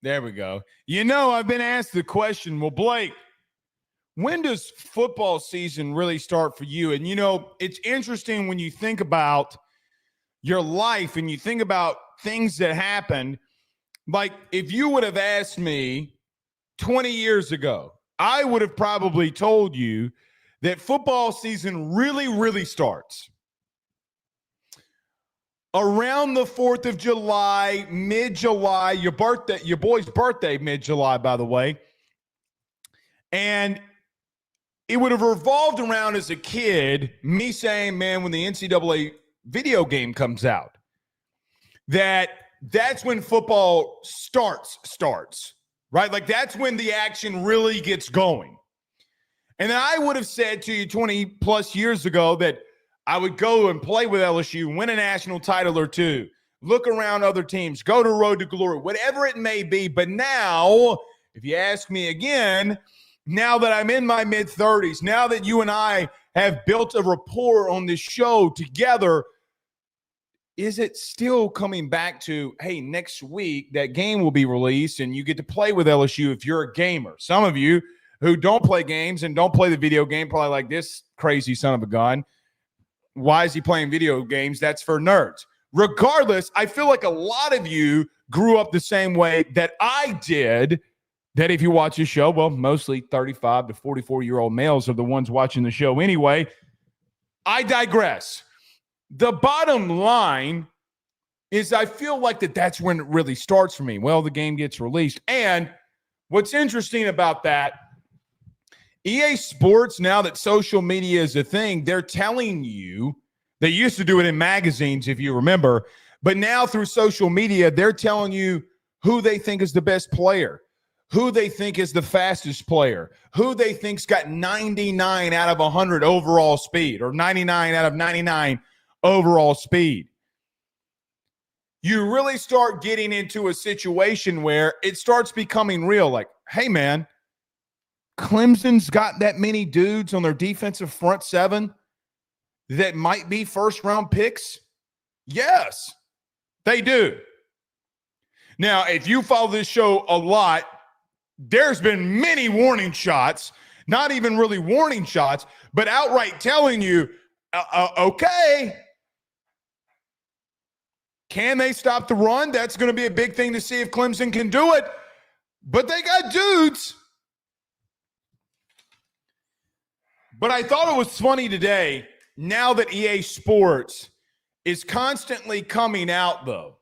There we go. You know, I've been asked the question, well, Blake, when does football season really start for you? And, you know, it's interesting when you think about your life and you think about things that happened. Like, if you would have asked me 20 years ago, I would have probably told you that football season really starts around the 4th of July, mid-July, your boy's birthday, mid-July, by the way. And it would have revolved around as a kid, me saying, man, when the NCAA video game comes out, that's when football starts, right? Like, that's when the action really gets going. And then I would have said to you 20 plus years ago that I would go and play with LSU, win a national title or two, look around other teams, go to Road to Glory, whatever it may be. But now, if you ask me again, now that I'm in my mid-30s, now that you and I have built a rapport on this show together, is it still coming back to, hey, next week that game will be released and you get to play with LSU if you're a gamer? Some of you who don't play games and don't play the video game probably like, this crazy son of a gun. Why is he playing video games? That's for nerds. Regardless, I feel like a lot of you grew up the same way that I did, that if you watch this show, well, mostly 35 to 44-year-old males are the ones watching the show anyway. I digress. The bottom line is I feel like that's when it really starts for me. Well, the game gets released. And what's interesting about that, EA Sports, now that social media is a thing, they're telling you, they used to do it in magazines, if you remember, but now through social media, they're telling you who they think is the best player, who they think is the fastest player, who they think's got 99 out of 100 overall speed or 99 out of 99 overall speed. You really start getting into a situation where it starts becoming real. Like, hey, man, Clemson's got that many dudes on their defensive front seven that might be first-round picks? Yes, they do. Now, if you follow this show a lot, there's been many warning shots, not even really warning shots, but outright telling you, okay, can they stop the run? That's going to be a big thing to see if Clemson can do it. But they got dudes. But I thought it was funny today, now that EA Sports is constantly coming out, though,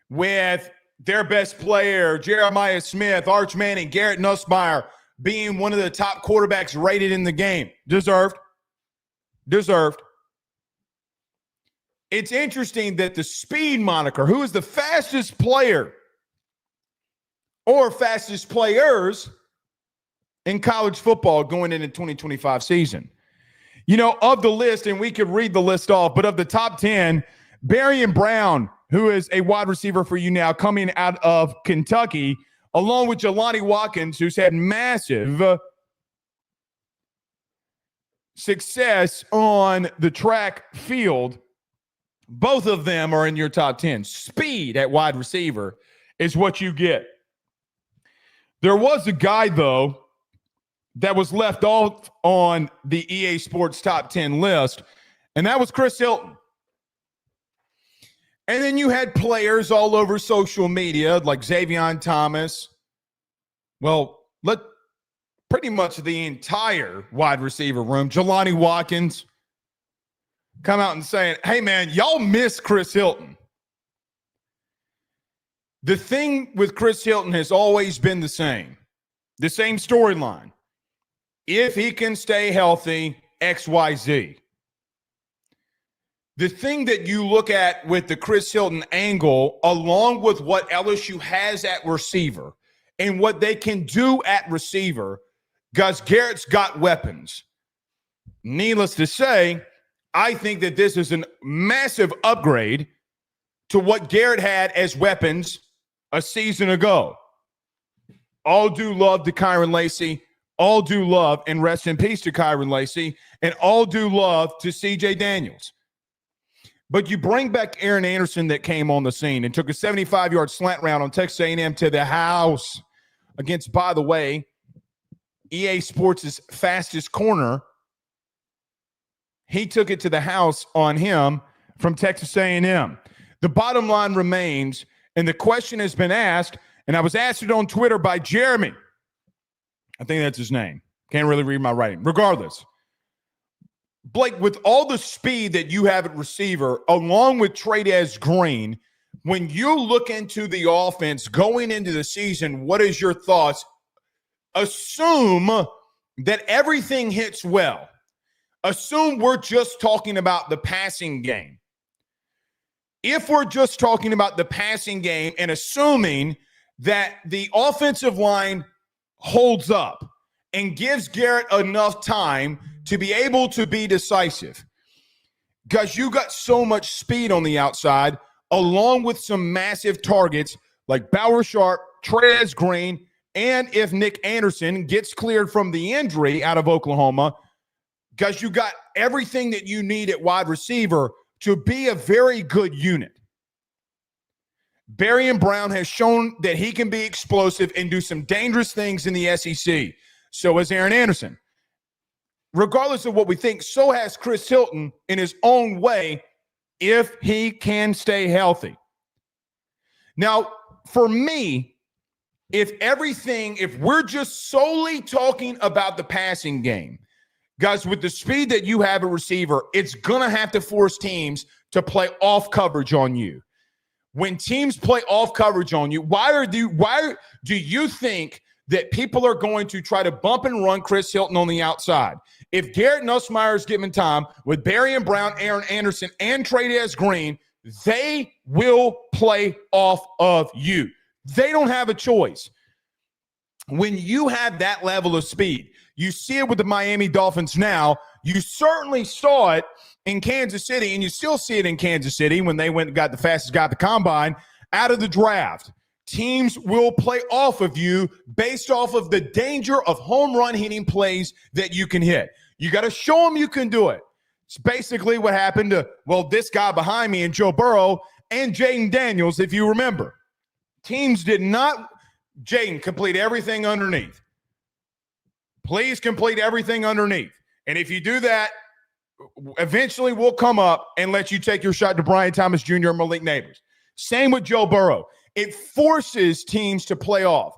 with their best player, Jeremiah Smith, Arch Manning, Garrett Nussmeier, being one of the top quarterbacks rated in the game. Deserved. It's interesting that the speed moniker, who is the fastest player or fastest players in college football going into 2025 season. You know, of the list, and we could read the list off, but of the top 10, Barian Brown, who is a wide receiver for you now, coming out of Kentucky, along with Jelani Watkins, who's had massive success on the track field. Both of them are in your top 10. Speed at wide receiver is what you get. There was a guy, though, that was left off on the EA Sports top 10 list, and that was Chris Hilton. And then you had players all over social media like Xavion Thomas. Well, pretty much the entire wide receiver room, Jelani Watkins, come out and saying, hey, man, y'all miss Chris Hilton. The thing with Chris Hilton has always been the same storyline. If he can stay healthy, XYZ. The thing that you look at with the Chris Hilton angle, along with what LSU has at receiver and what they can do at receiver, guys, Garrett's got weapons. Needless to say, I think that this is a massive upgrade to what Garrett had as weapons a season ago. All due love to Kyron Lacy. All due love and rest in peace to Kyron Lacy. And all due love to C.J. Daniels. But you bring back Aaron Anderson that came on the scene and took a 75-yard slant route on Texas A&M to the house against, by the way, EA Sports' fastest corner. He took it to the house on him from Texas A&M. The bottom line remains, and the question has been asked, and I was asked it on Twitter by Jeremy. I think that's his name. Can't really read my writing. Regardless, Blake, with all the speed that you have at receiver, along with Trey'Dez Green, when you look into the offense going into the season, what is your thoughts? Assume that everything hits well. Assume we're just talking about the passing game. If we're just talking about the passing game and assuming that the offensive line holds up and gives Garrett enough time to be able to be decisive, because you got so much speed on the outside, along with some massive targets like Bauer Sharp, Trey'Dez Green, and if Nick Anderson gets cleared from the injury out of Oklahoma, because you got everything that you need at wide receiver to be a very good unit. Barry and Brown has shown that he can be explosive and do some dangerous things in the SEC. So has Aaron Anderson. Regardless of what we think, so has Chris Hilton in his own way if he can stay healthy. Now, for me, if we're just solely talking about the passing game, guys, with the speed that you have a receiver, it's going to have to force teams to play off coverage on you. When teams play off coverage on you, why do you think that people are going to try to bump and run Chris Hilton on the outside? If Garrett Nussmeier is given time with Barry and Brown, Aaron Anderson, and Trey'Dez Green, they will play off of you. They don't have a choice. When you have that level of speed, you see it with the Miami Dolphins now. You certainly saw it in Kansas City, and you still see it in Kansas City when they went and got the fastest guy at the combine out of the draft. Teams will play off of you based off of the danger of home run hitting plays that you can hit. You got to show them you can do it. It's basically what happened to, this guy behind me and Joe Burrow and Jaden Daniels, if you remember. Teams did not, Jaden, complete everything underneath. Please complete everything underneath. And if you do that, eventually we'll come up and let you take your shot to Brian Thomas Jr. and Malik Neighbors. Same with Joe Burrow. It forces teams to play off.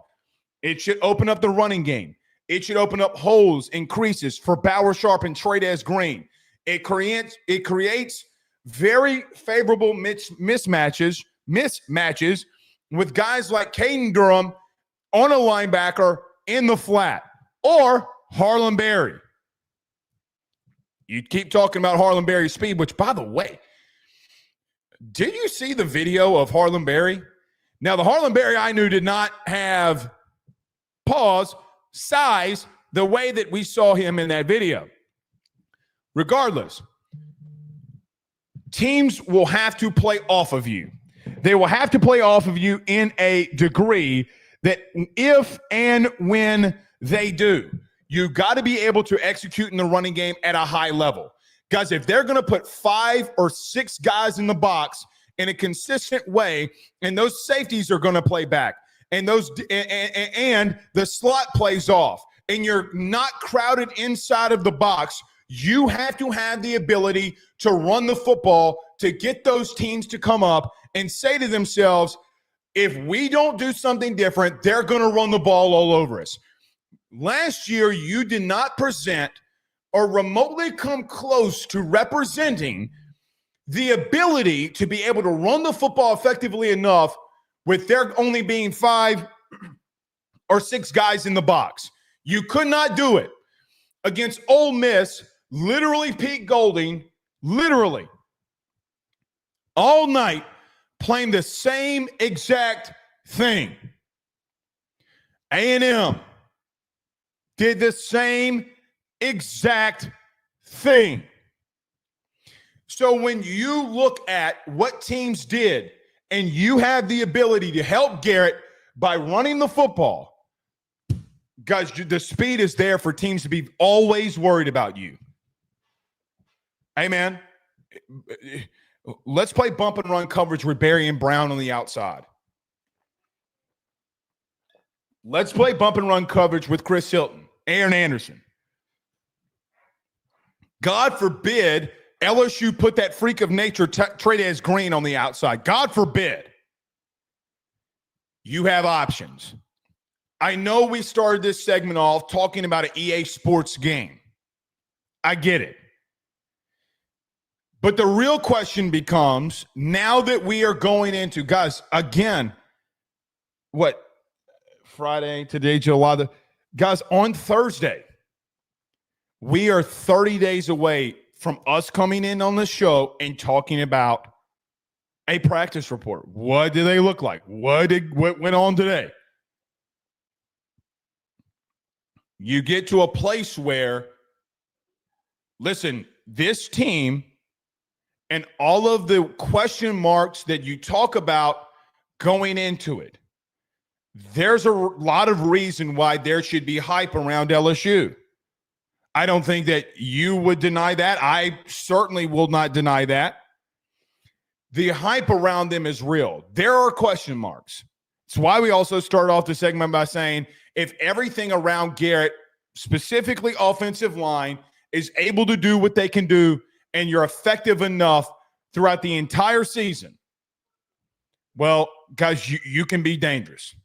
It should open up the running game. It should open up holes and creases for Bauer Sharp and Trey'Dez Green. It creates very favorable mismatches with guys like Caden Durham on a linebacker in the flat or Harlem Berry. You keep talking about Harlem Berry's speed, which, by the way, did you see the video of Harlem Berry? Now, the Harlem Berry I knew did not have size the way that we saw him in that video. Regardless, teams will have to play off of you. They will have to play off of you in a degree that if and when they do, you got to be able to execute in the running game at a high level. Guys, if they're going to put 5 or 6 guys in the box in a consistent way, and those safeties are going to play back, and and the slot plays off, and you're not crowded inside of the box, you have to have the ability to run the football to get those teams to come up and say to themselves, if we don't do something different, they're going to run the ball all over us. Last year, you did not present or remotely come close to representing the ability to be able to run the football effectively enough with there only being 5 or 6 guys in the box. You could not do it against Ole Miss. Literally, Pete Golding, literally all night playing the same exact thing. A&M did the same exact thing. So when you look at what teams did and you have the ability to help Garrett by running the football, guys, the speed is there for teams to be always worried about you. Hey, man, Let's play bump and run coverage with Barry and Brown on the outside. Let's play bump and run coverage with Chris Hilton, Aaron Anderson. God forbid LSU put that freak of nature Trey'Dez Green on the outside. God forbid. You have options. I know we started this segment off talking about an EA Sports game. I get it. But the real question becomes, now that we are going into, guys, again, what, Friday, today, July, guys, on Thursday, we are 30 days away from us coming in on the show and talking about a practice report. What do they look like? What went on today? You get to a place where, listen, this team and all of the question marks that you talk about going into it, there's a lot of reason why there should be hype around LSU. I don't think that you would deny that. I certainly will not deny that. The hype around them is real. There are question marks. It's why we also start off the segment by saying if everything around Garrett, specifically offensive line, is able to do what they can do and you're effective enough throughout the entire season, well, guys, you can be dangerous.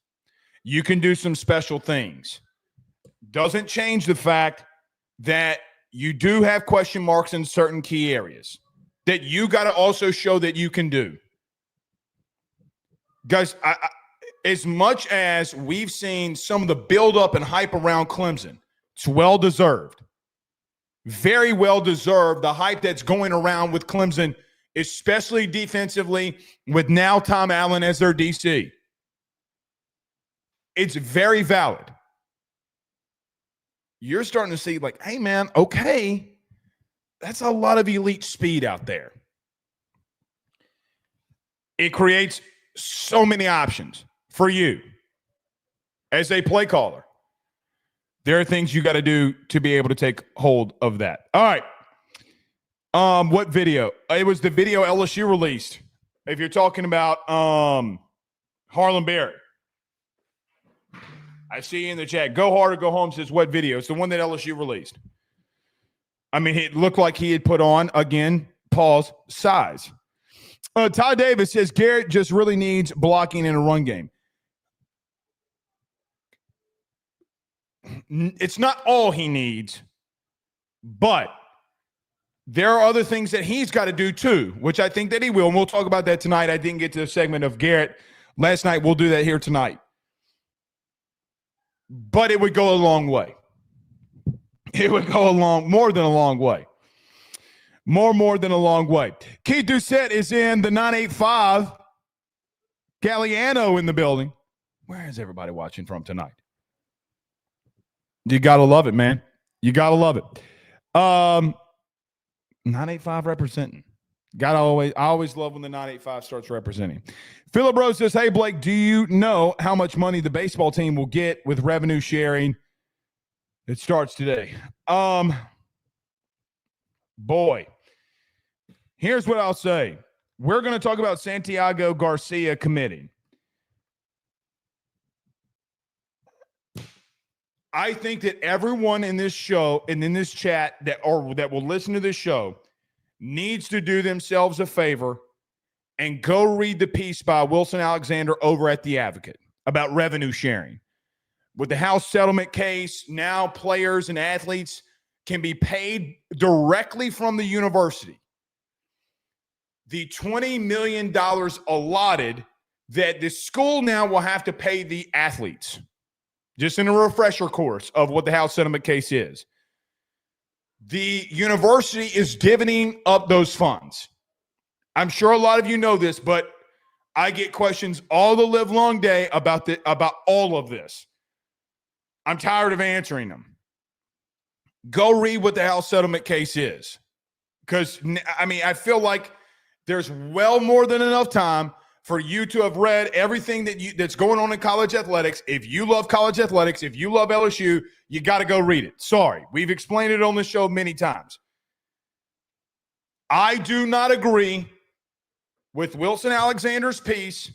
You can do some special things. Doesn't change the fact that you do have question marks in certain key areas that you got to also show that you can do. Guys, as much as we've seen some of the buildup and hype around Clemson, it's well-deserved. Very well-deserved, the hype that's going around with Clemson, especially defensively, with now Tom Allen as their DC. It's very valid. You're starting to see like, hey, man, okay, that's a lot of elite speed out there. It creates so many options for you as a play caller. There are things you got to do to be able to take hold of that. All right. What video? It was the video LSU released. If you're talking about Harlan Barrett. I see you in the chat. Go hard or go home says what video? It's the one that LSU released. I mean, it looked like he had put on, again, pause, size. Ty Davis says Garrett just really needs blocking in a run game. It's not all he needs, but there are other things that he's got to do too, which I think that he will, and we'll talk about that tonight. I didn't get to the segment of Garrett last night. We'll do that here tonight. But it would go a long way. It would go more than a long way. More than a long way. Keith Doucette is in the 985. Galliano in the building. Where is everybody watching from tonight? You got to love it, man. You got to love it. 985 representing. I always love when the 985 starts representing. Philip Rose says, hey, Blake, do you know how much money the baseball team will get with revenue sharing? It starts today. Boy, here's what I'll say. We're going to talk about Santiago Garcia committing. I think that everyone in this show and in this chat that will listen to this show needs to do themselves a favor and go read the piece by Wilson Alexander over at The Advocate about revenue sharing. With the House settlement case, now players and athletes can be paid directly from the university. The $20 million allotted that the school now will have to pay the athletes. Just in a refresher course of what the House settlement case is. The university is divvying up those funds. I'm sure a lot of you know this, but I get questions all the live long day about all of this. I'm tired of answering them. Go read what the House settlement case is. Because, I mean, I feel like there's well more than enough time for you to have read everything that's going on in college athletics. If you love college athletics, if you love LSU, you got to go read it. Sorry. We've explained it on the show many times. I do not agree with Wilson Alexander's piece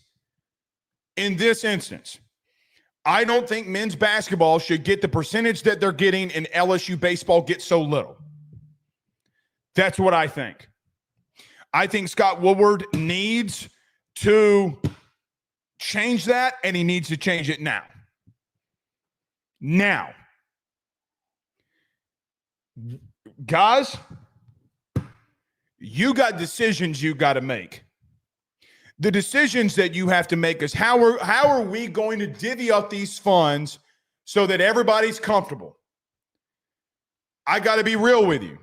in this instance. I don't think men's basketball should get the percentage that they're getting, and LSU baseball gets so little. That's what I think. I think Scott Woodward needs to change that, and he needs to change it now. Now, guys, you got decisions you got to make. The decisions that you have to make is how are we going to divvy up these funds so that everybody's comfortable? I got to be real with you.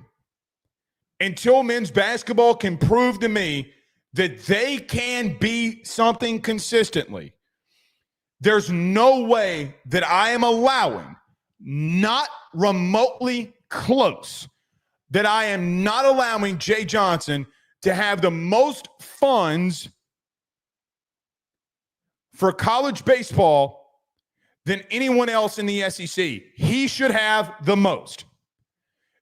Until men's basketball can prove to me that they can be something consistently, there's no way that I am allowing, not remotely close, that I am not allowing Jay Johnson to have the most funds for college baseball than anyone else in the SEC. He should have the most.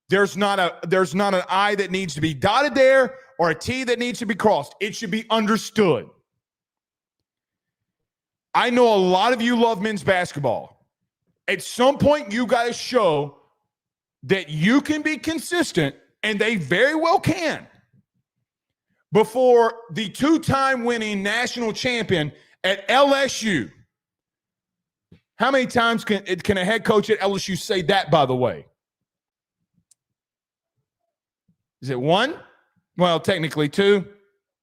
There's not an I that needs to be dotted there or a T that needs to be crossed. It should be understood. I know a lot of you love men's basketball. At some point, you guys show that you can be consistent, and they very well can, before the two-time winning national champion at LSU. How many times can a head coach at LSU say that, by the way? Is it one? Well, technically two.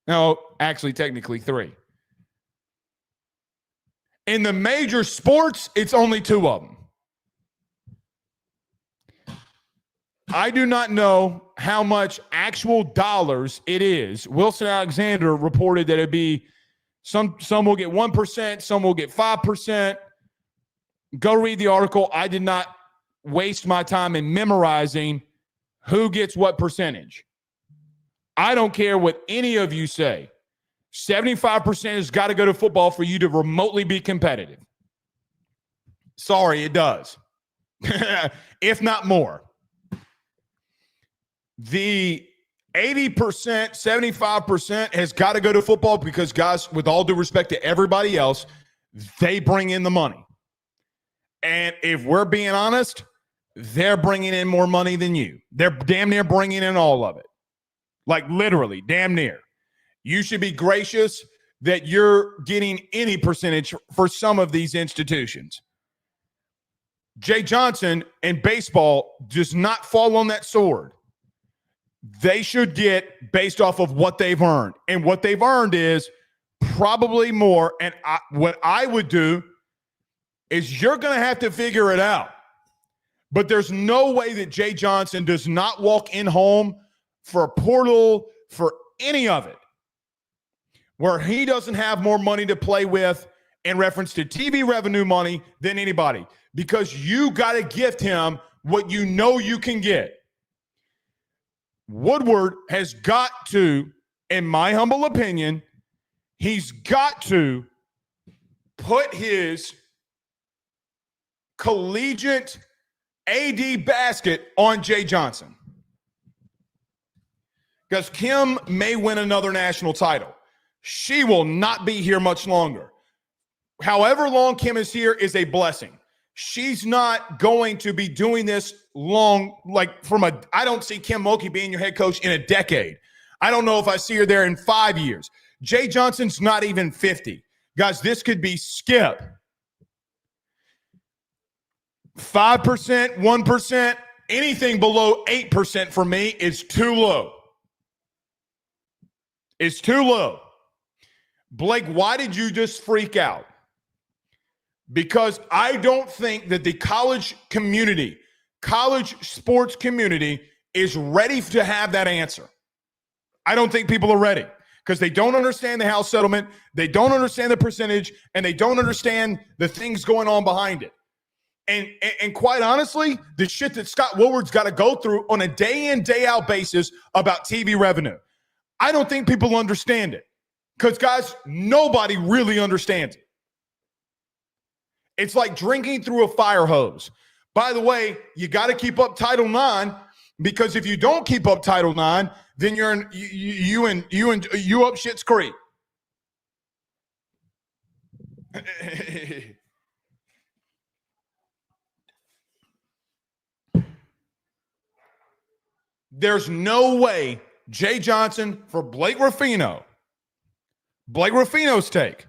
No, actually, technically three. In the major sports, it's only two of them. I do not know how much actual dollars it is. Wilson Alexander reported that it'd be some will get 1%, some will get 5%. Go read the article. I did not waste my time in memorizing who gets what percentage. I don't care what any of you say. 75% has got to go to football for you to remotely be competitive. Sorry, it does. If not more. The 80%, 75% has got to go to football because, guys, with all due respect to everybody else, they bring in the money. And if we're being honest, they're bringing in more money than you. They're damn near bringing in all of it. Like literally, damn near. You should be gracious that you're getting any percentage for some of these institutions. Jay Johnson and baseball does not fall on that sword. They should get based off of what they've earned. And what they've earned is probably more. And what I would do is you're going to have to figure it out. But there's no way that Jay Johnson does not walk in home for a portal, for any of it, where he doesn't have more money to play with in reference to TV revenue money than anybody, because you got to gift him what you know you can get. Woodward has got to, in my humble opinion, he's got to put his collegiate AD basket on Jay Johnson. Because Kim may win another national title. She will not be here much longer. However long Kim is here is a blessing. She's not going to be doing this long, I don't see Kim Mulkey being your head coach in a decade. I don't know if I see her there in 5 years. Jay Johnson's not even 50. Guys, this could be Skip. 5%, 1%, anything below 8% for me is too low. It's too low. Blake, why did you just freak out? Because I don't think that the college community, college sports community is ready to have that answer. I don't think people are ready because they don't understand the house settlement, they don't understand the percentage, and they don't understand the things going on behind it. And quite honestly, the shit that Scott Woodward's got to go through on a day in, day out basis about TV revenue. I don't think people understand it because, guys, nobody really understands it. It's like drinking through a fire hose. By the way, you got to keep up Title IX because if you don't keep up Title IX, then you up Shit's Creek. There's no way Jay Johnson for Blake Ruffino's take.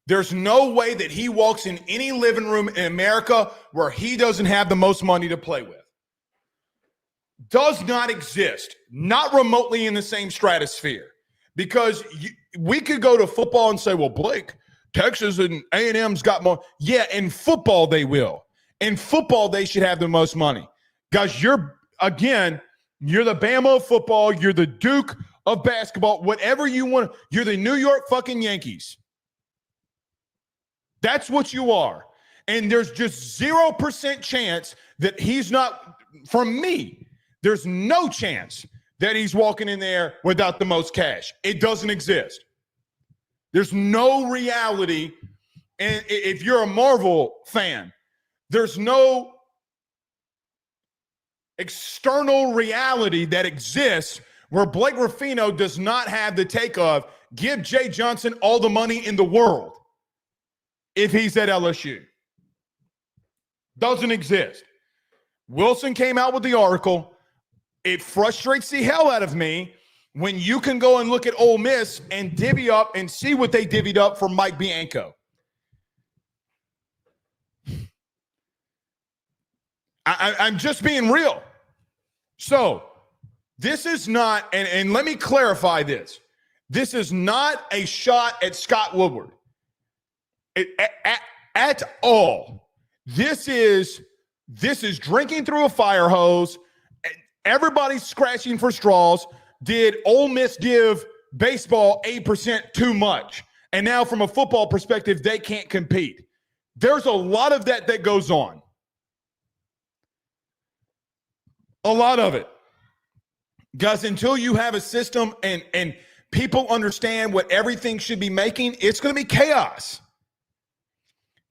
There's no way that he walks in any living room in America where he doesn't have the most money to play with. Does not exist. Not remotely in the same stratosphere. Because we could go to football and say, well, Blake, Texas and A&M's got more. Yeah, in football they will. In football they should have the most money. Guys, you're the Bama of football. You're the Duke of basketball. Whatever you want. You're the New York fucking Yankees. That's what you are. And there's just 0% chance that he's not, from me, there's no chance that he's walking in there without the most cash. It doesn't exist. There's no reality. And if you're a Marvel fan, there's no external reality that exists where Blake Ruffino does not have the take of give Jay Johnson all the money in the world if he's at LSU. Doesn't exist. Wilson came out with the article. It frustrates the hell out of me when you can go and look at Ole Miss and divvy up and see what they divvied up for Mike Bianco. I'm just being real. So this is not, and let me clarify this. This is not a shot at Scott Woodward at all. This is drinking through a fire hose. Everybody's scratching for straws. Did Ole Miss give baseball 8% too much? And now from a football perspective, they can't compete. There's a lot of that goes on. A lot of it. Guys, until you have a system and people understand what everything should be making, it's going to be chaos.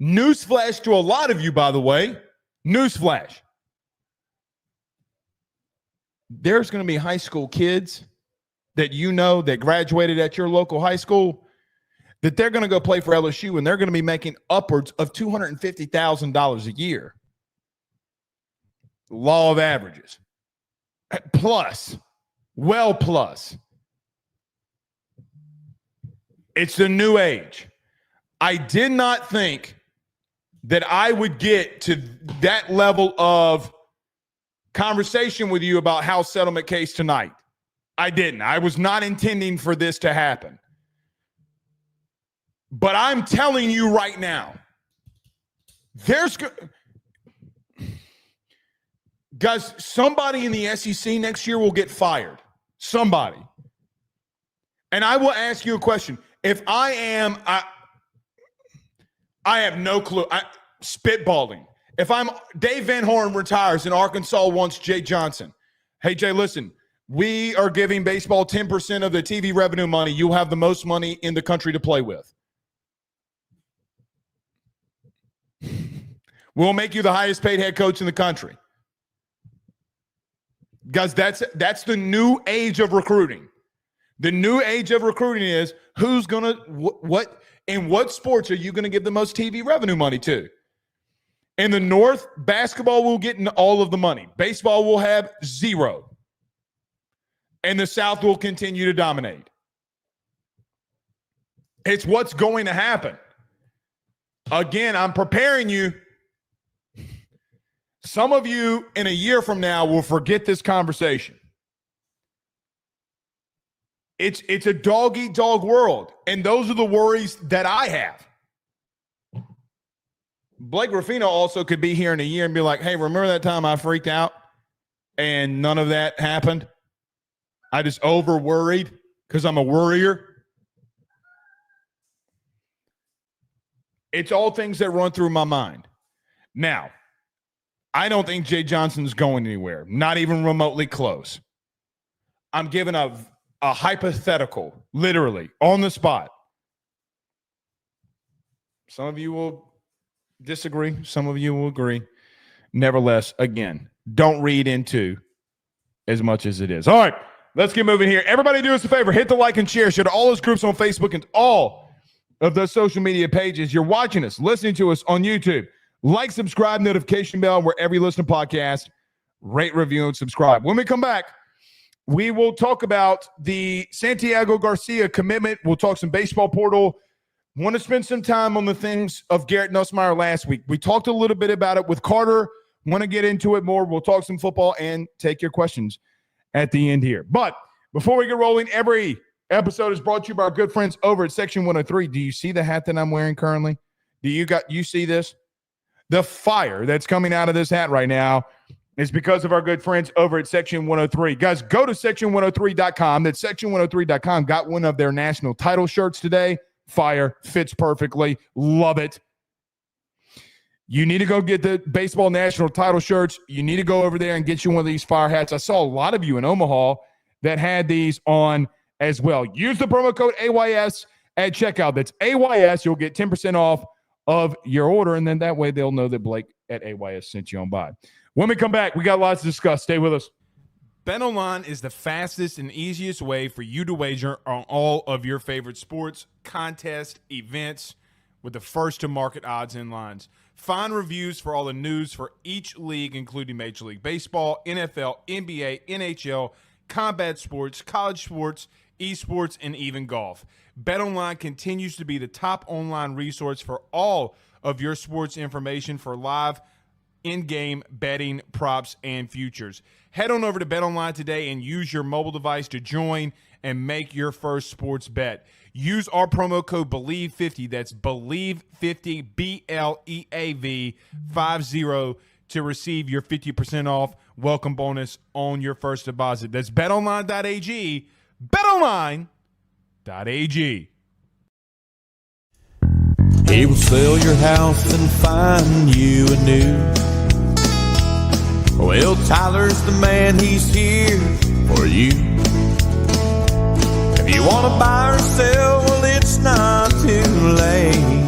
Newsflash to a lot of you, by the way. Newsflash. There's going to be high school kids that you know that graduated at your local high school that they're going to go play for LSU and they're going to be making upwards of $250,000 a year. Law of averages. Plus. Well plus. It's the new age. I did not think that I would get to that level of conversation with you about house settlement case tonight. I didn't. I was not intending for this to happen. But I'm telling you right now, guys, somebody in the SEC next year will get fired. Somebody. And I will ask you a question. If I have no clue. Spitballing. If Dave Van Horn retires and Arkansas wants Jay Johnson. Hey, Jay, listen, we are giving baseball 10% of the TV revenue money. You'll have the most money in the country to play with. We'll make you the highest paid head coach in the country. Guys, that's the new age of recruiting. The new age of recruiting is who's going to, what sports are you going to give the most TV revenue money to? In the North, basketball will get all of the money. Baseball will have zero. And the South will continue to dominate. It's what's going to happen. Again, I'm preparing you. Some of you in a year from now will forget this conversation. It's a dog-eat-dog world. And those are the worries that I have. Blake Ruffino also could be here in a year and be like, hey, remember that time I freaked out and none of that happened? I just over-worried because I'm a worrier. It's all things that run through my mind. Now, I don't think Jay Johnson's going anywhere, not even remotely close. I'm giving a hypothetical, literally, on the spot. Some of you will disagree. Some of you will agree. Nevertheless, again, don't read into as much as it is. All right, let's get moving here. Everybody do us a favor. Hit the like and share. Share to all those groups on Facebook and all of those social media pages. You're watching us, listening to us on YouTube. Like, subscribe, notification bell wherever you listen to podcasts. Rate, review, and subscribe. When we come back, we will talk about the Santiago Garcia commitment. We'll talk some baseball portal. Want to spend some time on the things of Garrett Nussmeier last week. We talked a little bit about it with Carter. Want to get into it more. We'll talk some football and take your questions at the end here. But before we get rolling, every episode is brought to you by our good friends over at Section 103. Do you see the hat that I'm wearing currently? You see this? The fire that's coming out of this hat right now is because of our good friends over at Section 103. Guys, go to section103.com. That's section103.com. Got one of their national title shirts today. Fire, fits perfectly. Love it. You need to go get the baseball national title shirts. You need to go over there and get you one of these fire hats. I saw a lot of you in Omaha that had these on as well. Use the promo code AYS at checkout. That's AYS. You'll get 10% off of your order, and then that way they'll know that Blake at AYS sent you on by. When we come back, we got lots to discuss. Stay with us. BetOnline is the fastest and easiest way for you to wager on all of your favorite sports, contests, events with the first-to-market odds and lines. Find reviews for all the news for each league, including Major League Baseball, NFL, NBA, NHL, combat sports, college sports, esports, and even golf. BetOnline continues to be the top online resource for all of your sports information for live in-game betting, props, and futures. Head on over to BetOnline today and use your mobile device to join and make your first sports bet. Use our promo code BELIEVE50, that's BELIEVE50, BLEAV 50, to receive your 50% off welcome bonus on your first deposit. That's betonline.ag, betonline.ag. He will sell your house and find you a new. Well, Tyler's the man, he's here for you. If you want to buy or sell, well, it's not too late.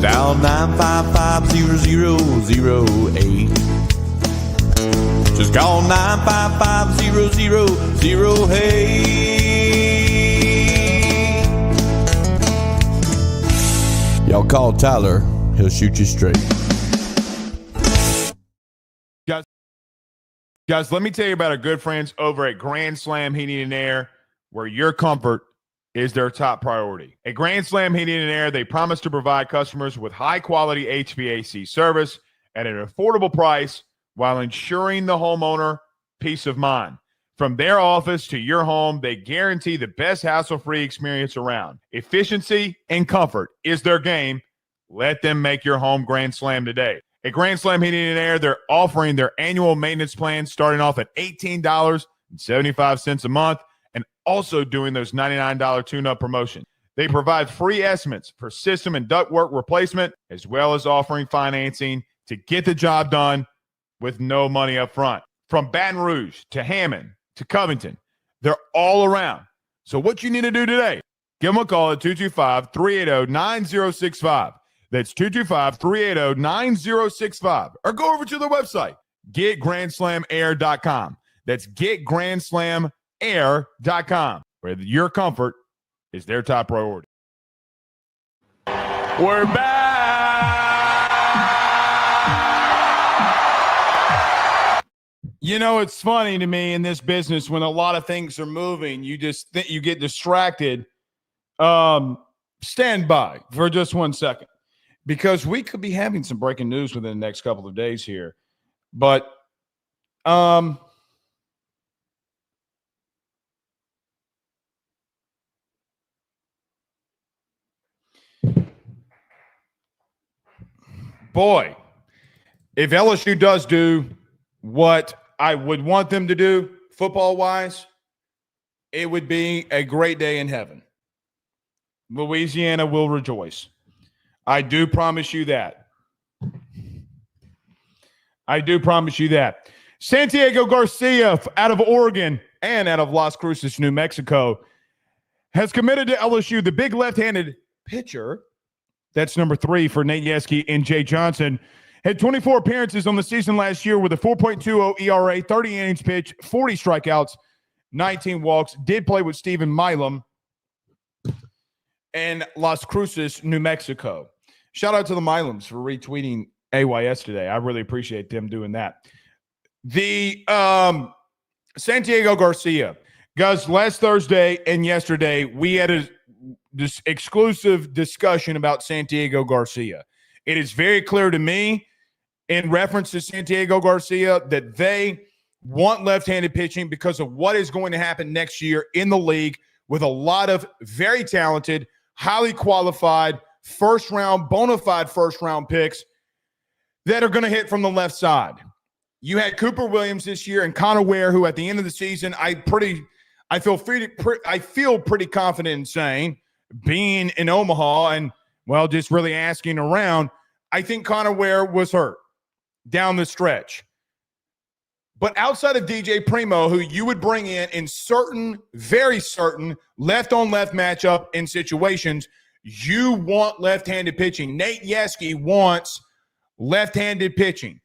Dial 955-0008. Just call 955-0008. Y'all call Tyler, he'll shoot you straight. Guys, let me tell you about our good friends over at Grand Slam Heating and Air, where your comfort is their top priority. At Grand Slam Heating and Air, they promise to provide customers with high-quality HVAC service at an affordable price while ensuring the homeowner peace of mind. From their office to your home, they guarantee the best hassle-free experience around. Efficiency and comfort is their game. Let them make your home Grand Slam today. At Grand Slam Heating and Air, they're offering their annual maintenance plan starting off at $18.75 a month and also doing those $99 tune-up promotions. They provide free estimates for system and ductwork replacement, as well as offering financing to get the job done with no money up front. From Baton Rouge to Hammond to Covington, they're all around. So what you need to do today, give them a call at 225-380-9065. That's 225-380-9065. Or go over to their website, getgrandslamair.com. That's getgrandslamair.com, where your comfort is their top priority. We're back. You know, it's funny to me in this business when a lot of things are moving, you just think you get distracted. Stand by for just 1 second. Because we could be having some breaking news within the next couple of days here. But boy, if LSU does do what I would want them to do football-wise, it would be a great day in heaven. Louisiana will rejoice. I do promise you that. Santiago Garcia out of Oregon and out of Las Cruces, New Mexico, has committed to LSU. The big left-handed pitcher, that's number 3 for Nate Yeske and Jay Johnson, had 24 appearances on the season last year with a 4.20 ERA, 30 innings pitched, 40 strikeouts, 19 walks. Did play with Stephen Milam. and Las Cruces, New Mexico. Shout out to the Milums for retweeting AYS today. I really appreciate them doing that. The Santiago Garcia. Guys, last Thursday and yesterday, we had this exclusive discussion about Santiago Garcia. It is very clear to me in reference to Santiago Garcia that they want left-handed pitching because of what is going to happen next year in the league with a lot of very talented, highly qualified, first-round, bona fide first-round picks that are going to hit from the left side. You had Cooper Williams this year and Connor Ware, who at the end of the season, I feel pretty confident in saying, being in Omaha and, well, just really asking around, I think Connor Ware was hurt down the stretch. But outside of DJ Primo, who you would bring in certain, very certain left-on-left matchup in situations, you want left-handed pitching. Nate Yeskie wants left-handed pitching.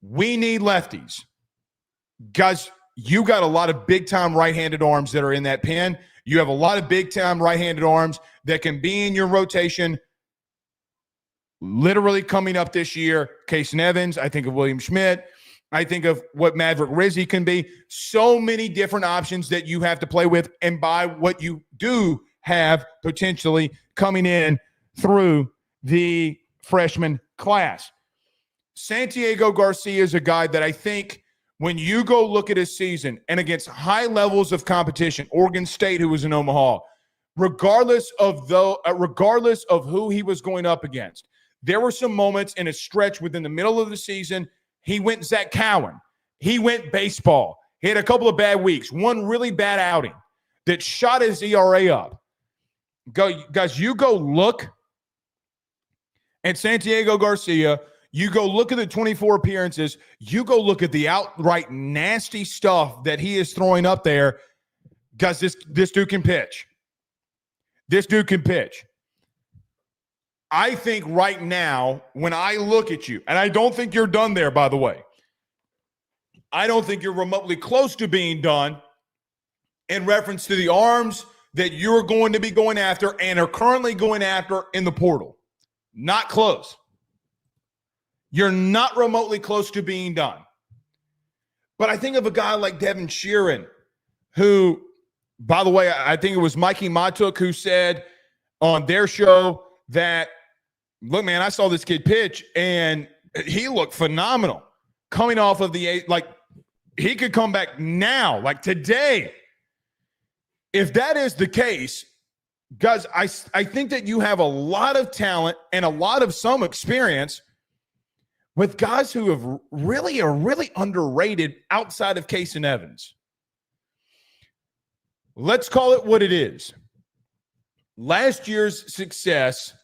We need lefties. Guys, you got a lot of big-time right-handed arms that are in that pen. You have a lot of big-time right-handed arms that can be in your rotation literally coming up this year. Casey Evans, I think of William Schmidt. I think of what Maverick Rizzi can be. So many different options that you have to play with. And by what you do have potentially coming in through the freshman class. Santiago Garcia is a guy that I think when you go look at his season and against high levels of competition, Oregon State, who was in Omaha, regardless of who he was going up against, there were some moments in a stretch within the middle of the season. He went Zach Cowan. He went baseball. He had a couple of bad weeks, one really bad outing that shot his ERA up. Guys, you go look at Santiago Garcia. You go look at the 24 appearances. You go look at the outright nasty stuff that he is throwing up there. Guys, this dude can pitch. This dude can pitch. I think right now, when I look at you, and I don't think you're done there, by the way. I don't think you're remotely close to being done in reference to the arms that you're going to be going after and are currently going after in the portal. Not close. You're not remotely close to being done. But I think of a guy like Devin Sheeran, who, by the way, I think it was Mikey Matuk who said on their show that, look, man, I saw this kid pitch, and he looked phenomenal. Coming off of the eight, like, he could come back now, like today. If that is the case, guys, I think that you have a lot of talent and a lot of some experience with guys who are really underrated outside of Casey Evans. Let's call it what it is. Last year's success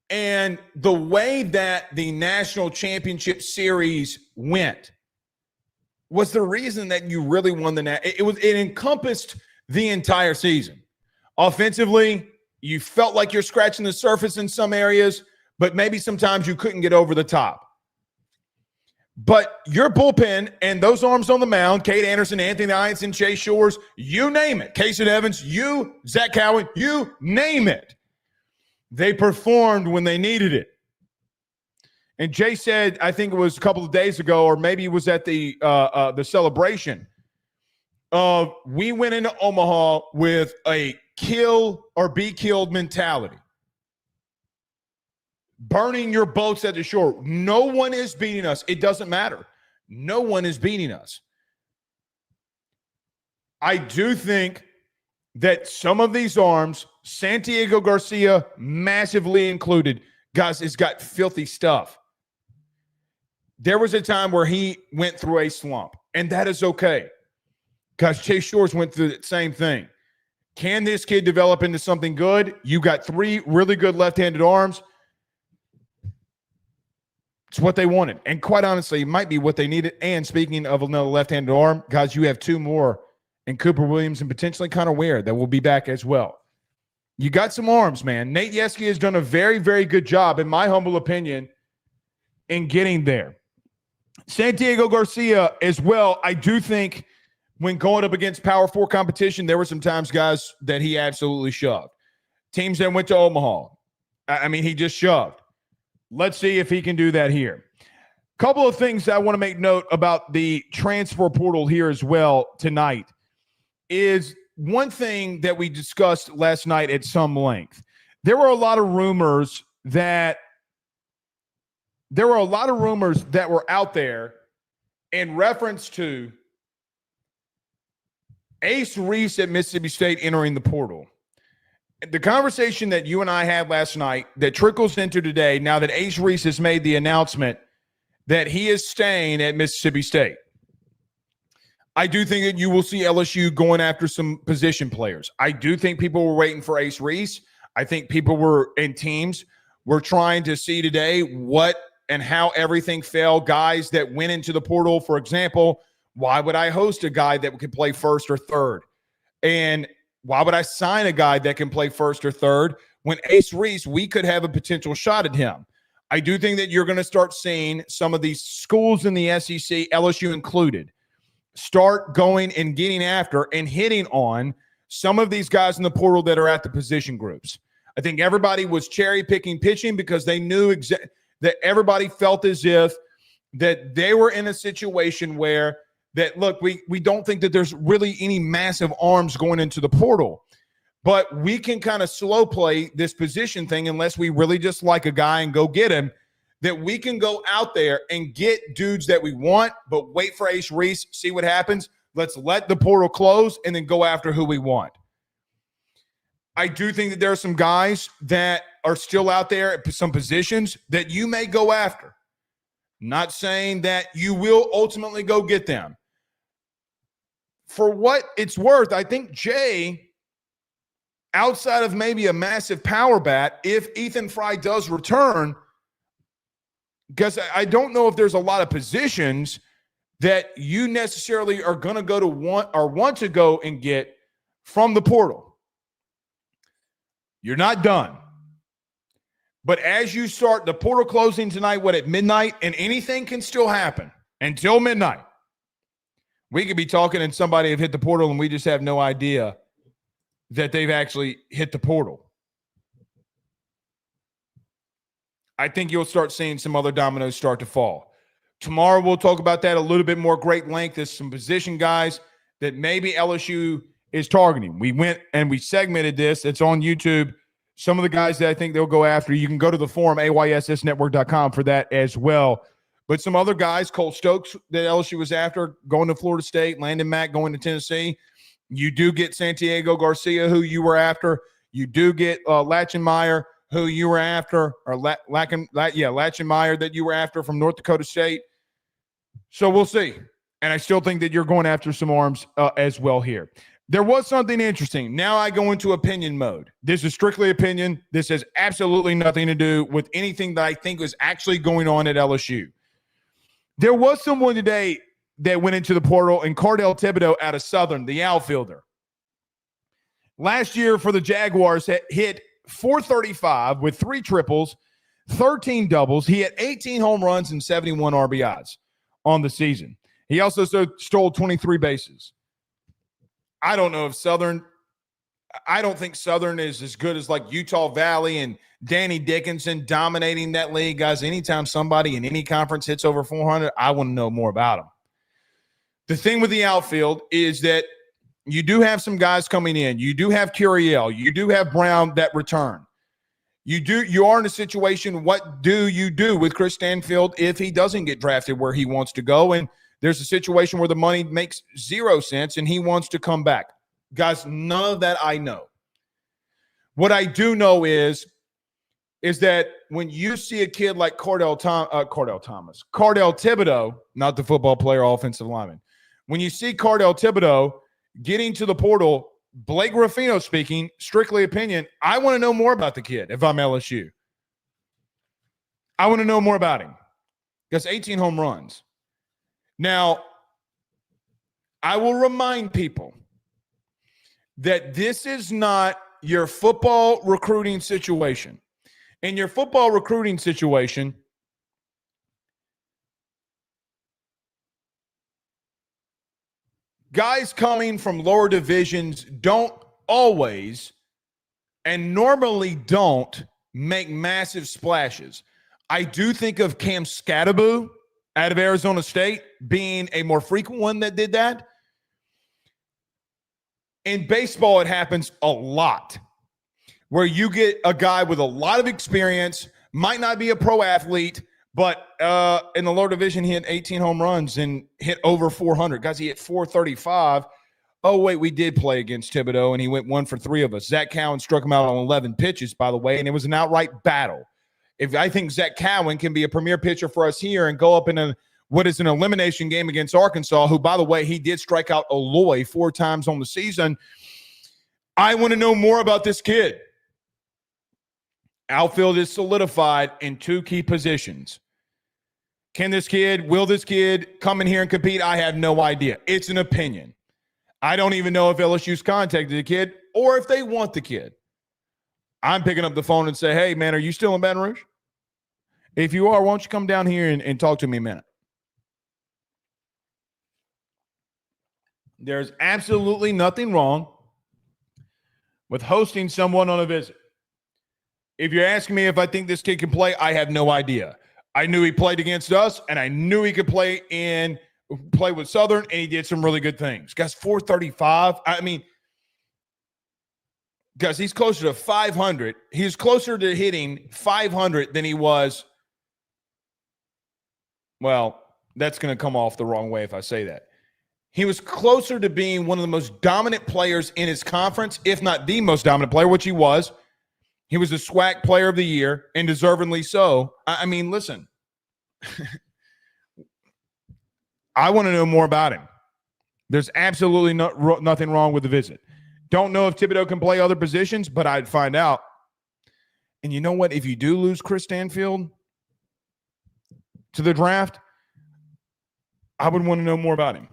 and the way that the National Championship Series went was the reason that you really won it encompassed the entire season. Offensively, you felt like you're scratching the surface in some areas, but maybe sometimes you couldn't get over the top. But your bullpen and those arms on the mound, Kate Anderson, Anthony Ianson, Chase Shores, you name it. Casey Evans, Zach Cowan, you name it. They performed when they needed it. And Jay said, I think it was a couple of days ago, or maybe it was at the celebration, we went into Omaha with a kill or be killed mentality. Burning your boats at the shore. No one is beating us. It doesn't matter. No one is beating us. I do think that some of these arms, Santiago Garcia massively included, guys, has got filthy stuff. There was a time where he went through a slump, and that is okay. Guys, Chase Shores went through the same thing. Can this kid develop into something good? You got 3 really good left-handed arms. It's what they wanted. And quite honestly, it might be what they needed. And speaking of another left-handed arm, guys, you have 2 more in Cooper Williams and potentially Connor Ware that will be back as well. You got some arms, man. Nate Yeskie has done a very, very good job, in my humble opinion, in getting there. Santiago Garcia as well, I do think when going up against Power 4 competition, there were some times, guys, that he absolutely shoved. teams that went to Omaha. I mean, he just shoved. Let's see if he can do that here. Couple of things I want to make note about the transfer portal here as well tonight is one thing that we discussed last night at some length. There were a lot of rumors that were out there in reference to Ace Reese at Mississippi State entering the portal. The conversation that you and I had last night that trickles into today, now that Ace Reese has made the announcement that he is staying at Mississippi State. I do think that you will see LSU going after some position players. I do think people were waiting for Ace Reese. I think people were in teams were trying to see today what and how everything fell. Guys that went into the portal, for example, why would I host a guy that could play first or third? And why would I sign a guy that can play first or third when Ace Reese, we could have a potential shot at him? I do think that you're going to start seeing some of these schools in the SEC, LSU included, start going and getting after and hitting on some of these guys in the portal that are at the position groups. I think everybody was cherry-picking pitching because they knew that everybody felt as if that they were in a situation where that, look, we don't think that there's really any massive arms going into the portal. But we can kind of slow play this position thing unless we really just like a guy and go get him, that we can go out there and get dudes that we want, but wait for Ace Reese, see what happens. Let's let the portal close and then go after who we want. I do think that there are some guys that are still out there at some positions that you may go after. Not saying that you will ultimately go get them. For what it's worth, I think Jay, outside of maybe a massive power bat, if Ethan Fry does return, because I don't know if there's a lot of positions that you necessarily are going to go to want to go and get from the portal. You're not done. But as you start the portal closing tonight, at midnight, and anything can still happen until midnight. We could be talking and somebody have hit the portal and we just have no idea that they've actually hit the portal. I think you'll start seeing some other dominoes start to fall. Tomorrow we'll talk about that a little bit more great length. There's some position guys that maybe LSU is targeting. We went and we segmented this. It's on YouTube. Some of the guys that I think they'll go after, you can go to the forum, ayssnetwork.com for that as well. But some other guys, Cole Stokes that LSU was after, going to Florida State, Landon Mack going to Tennessee. You do get Santiago Garcia, who you were after. You do get Lachenmeyer, who you were after, or Lachenmeyer that you were after from North Dakota State. So we'll see. And I still think that you're going after some arms as well here. There was something interesting. Now I go into opinion mode. This is strictly opinion. This has absolutely nothing to do with anything that I think is actually going on at LSU. There was someone today that went into the portal, and Cardell Thibodeau out of Southern, the outfielder. Last year for the Jaguars, hit .435 with 3 triples, 13 doubles. He had 18 home runs and 71 RBIs on the season. He also stole 23 bases. I don't know if I don't think Southern is as good as like Utah Valley and Danny Dickinson dominating that league. Guys, anytime somebody in any conference hits over 400, I want to know more about them. The thing with the outfield is that you do have some guys coming in. You do have Curiel. You do have Brown that return. You are in a situation, what do you do with Chris Stanfield if he doesn't get drafted where he wants to go? And there's a situation where the money makes 0 sense and he wants to come back. Guys, none of that I know. What I do know is that when you see a kid like Cardell Thibodeau, not the football player, offensive lineman. When you see Cardell Thibodeau getting to the portal, Blake Ruffino speaking, strictly opinion, I want to know more about the kid if I'm LSU. I want to know more about him. That's 18 home runs. Now, I will remind people that this is not your football recruiting situation. In your football recruiting situation, guys coming from lower divisions don't always and normally don't make massive splashes. I do think of Cam Scatteraboo out of Arizona State being a more frequent one that did that. In baseball, it happens a lot where you get a guy with a lot of experience, might not be a pro athlete, but in the lower division, he hit 18 home runs and hit over 400. Guys, he hit 435. Oh, wait, we did play against Thibodeau, and he went 1 for 3 of us. Zach Cowan struck him out on 11 pitches, by the way, and it was an outright battle. If I think Zach Cowan can be a premier pitcher for us here and go up in what is an elimination game against Arkansas, who, by the way, he did strike out Aloy 4 times on the season, I want to know more about this kid. Outfield is solidified in 2 key positions. Will this kid come in here and compete? I have no idea. It's an opinion. I don't even know if LSU's contacted the kid or if they want the kid. I'm picking up the phone and say, hey, man, are you still in Baton Rouge? If you are, why don't you come down here and talk to me a minute? There's absolutely nothing wrong with hosting someone on a visit. If you're asking me if I think this kid can play, I have no idea. I knew he played against us, and I knew he could play with Southern, and he did some really good things. Guys, 435. I mean, guys, he's closer to 500. He's closer to hitting 500 than he was. Well, that's going to come off the wrong way if I say that. He was closer to being one of the most dominant players in his conference, if not the most dominant player, which he was. He was the SWAC player of the year, and deservedly so. I mean, listen. I want to know more about him. There's absolutely nothing wrong with the visit. Don't know if Thibodeau can play other positions, but I'd find out. And you know what? If you do lose Chris Stanfield to the draft, I would want to know more about him.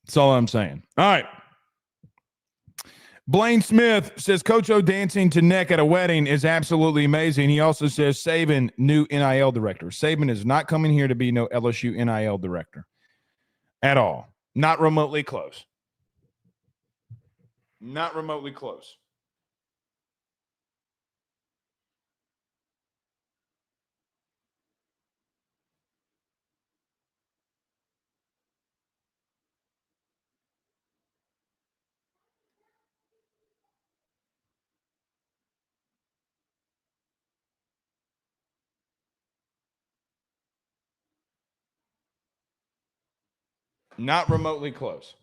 That's all I'm saying. All right. Blaine Smith says Coach O dancing to neck at a wedding is absolutely amazing. He also says Saban, new NIL director. Saban is not coming here to be no LSU NIL director at all. Not remotely close. Not remotely close. Not remotely close.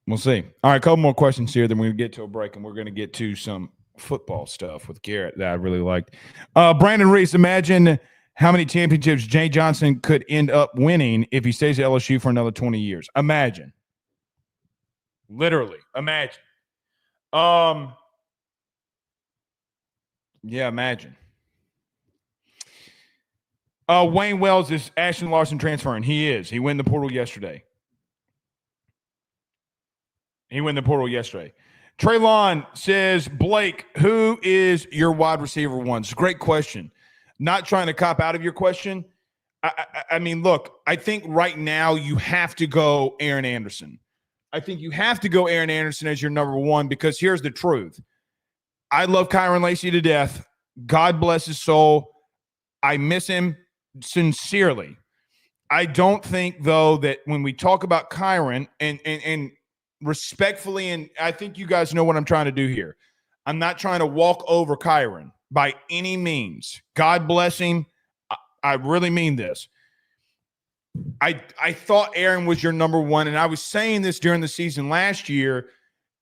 We'll see. All right, a couple more questions here, then we're going to get to a break, and we're going to get to some football stuff with Garrett that I really liked. Brandon Reese, imagine how many championships Jay Johnson could end up winning if he stays at LSU for another 20 years. Imagine. Literally. Imagine. Yeah, imagine. Wayne Wells is Ashton Larson transferring. He is. He went in the portal yesterday. Traylon says, Blake, who is your wide receiver one? It's a great question. Not trying to cop out of your question. I mean, look, I think right now you have to go Aaron Anderson. I think you have to go Aaron Anderson as your number one because here's the truth. I love Kyron Lacey to death. God bless his soul. I miss him sincerely. I don't think, though, that when we talk about Kyron and respectfully, and I think you guys know what I'm trying to do here. I'm not trying to walk over Kyron by any means. God bless him. I really mean this. I thought Aaron was your number one, and I was saying this during the season last year,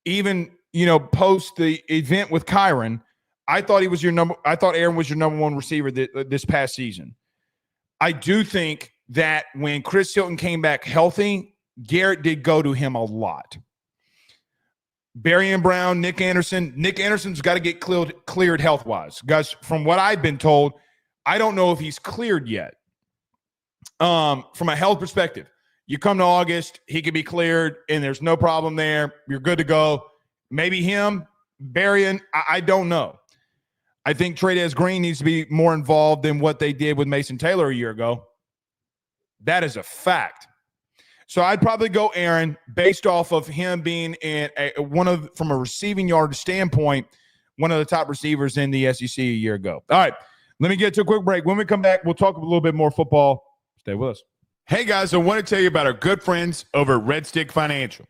even, post the event with Kyron. I thought Aaron was your number one receiver this past season. I do think that when Chris Hilton came back healthy, Garrett did go to him a lot. Barry and Brown, Nick Anderson. Nick Anderson's got to get cleared health-wise. Guys, from what I've been told, I don't know if he's cleared yet. From a health perspective, you come to August, he could be cleared, and there's no problem there. You're good to go. Maybe him, Barry, and I don't know. I think Trey'Dez Green needs to be more involved than what they did with Mason Taylor a year ago. That is a fact. So I'd probably go Aaron based off of him being in from a receiving yard standpoint, one of the top receivers in the SEC a year ago. All right, let me get to a quick break. When we come back, we'll talk a little bit more football. Stay with us. Hey, guys, I want to tell you about our good friends over at Red Stick Financial.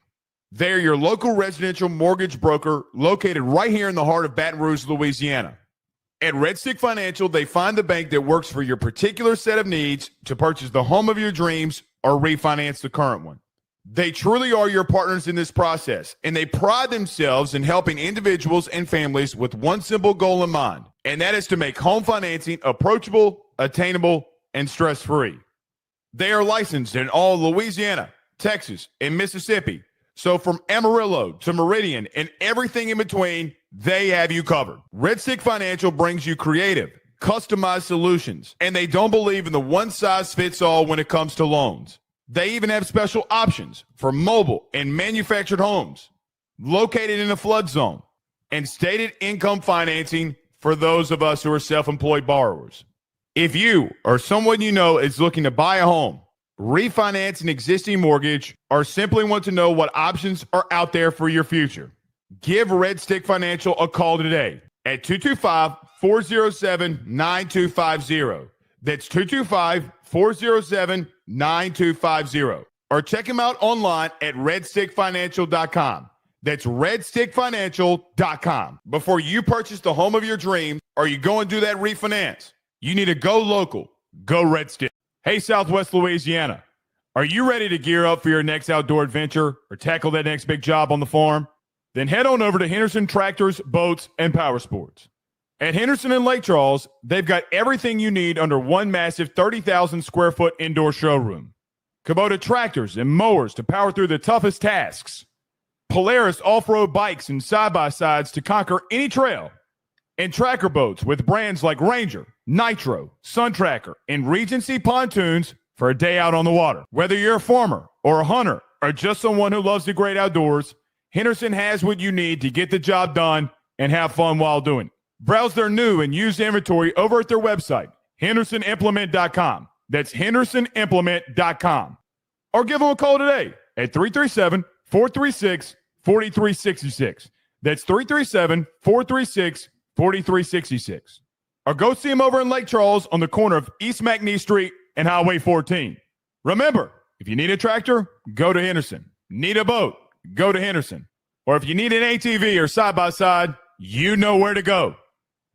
They're your local residential mortgage broker located right here in the heart of Baton Rouge, Louisiana. At Red Stick Financial, they find the bank that works for your particular set of needs to purchase the home of your dreams or refinance the current one. They truly are your partners in this process, and they pride themselves in helping individuals and families with one simple goal in mind, and that is to make home financing approachable, attainable, and stress-free. They are licensed in all Louisiana, Texas, and Mississippi. So from Amarillo to Meridian and everything in between, they have you covered. Red Stick Financial brings you creative, customized solutions, and they don't believe in the one-size-fits-all when it comes to loans. They even have special options for mobile and manufactured homes located in a flood zone and stated income financing for those of us who are self-employed borrowers. If you or someone you know is looking to buy a home, refinance an existing mortgage, or simply want to know what options are out there for your future, give Red Stick Financial a call today at 225-407-9250. That's 225-407-9250. Or check them out online at redstickfinancial.com. That's redstickfinancial.com. Before you purchase the home of your dreams or you go and do that refinance, you need to go local. Go Red Stick. Hey, Southwest Louisiana, are you ready to gear up for your next outdoor adventure or tackle that next big job on the farm? Then head on over to Henderson Tractors, Boats, and Power Sports. At Henderson and Lake Charles, they've got everything you need under one massive 30,000 square foot indoor showroom. Kubota tractors and mowers to power through the toughest tasks. Polaris off-road bikes and side-by-sides to conquer any trail. And tracker boats with brands like Ranger, Nitro, Sun Tracker, and Regency pontoons for a day out on the water. Whether you're a farmer or a hunter or just someone who loves the great outdoors, Henderson has what you need to get the job done and have fun while doing it. Browse their new and used inventory over at their website, hendersonimplement.com. That's hendersonimplement.com. Or give them a call today at 337-436-4366. That's 337-436-4366. Or go see them over in Lake Charles on the corner of East McNee Street and Highway 14. Remember, if you need a tractor, go to Henderson. Need a boat? Go to Henderson. Or if you need an ATV or side-by-side, you know where to go.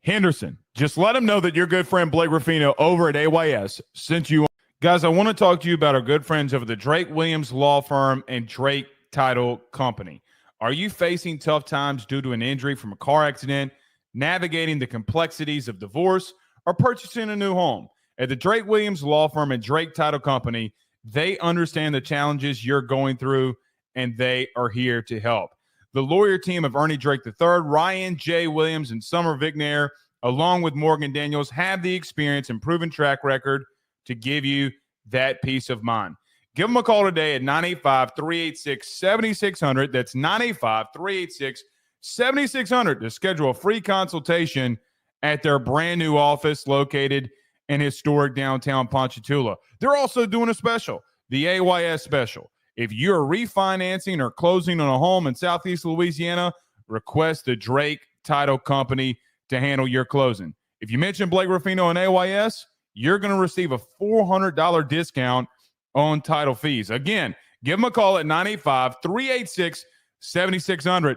Henderson. Just let them know that your good friend Blake Ruffino over at AYS sent you. Guys, I want to talk to you about our good friends over the Drake Williams Law Firm and Drake Title Company. Are you facing tough times due to an injury from a car accident, navigating the complexities of divorce, or purchasing a new home? At the Drake Williams Law Firm and Drake Title Company, they understand the challenges you're going through, and they are here to help. The lawyer team of Ernie Drake III, Ryan J. Williams, and Summer Vignair, along with Morgan Daniels, have the experience and proven track record to give you that peace of mind. Give them a call today at 985-386-7600. That's 985-386-7600 to schedule a free consultation at their brand new office located in historic downtown Ponchatoula. They're also doing a special, the AYS special. If you're refinancing or closing on a home in Southeast Louisiana, request the Drake Title Company to handle your closing. If you mention Blake Ruffino and AYS, you're going to receive a $400 discount on title fees. Again, give them a call at 985-386-7600.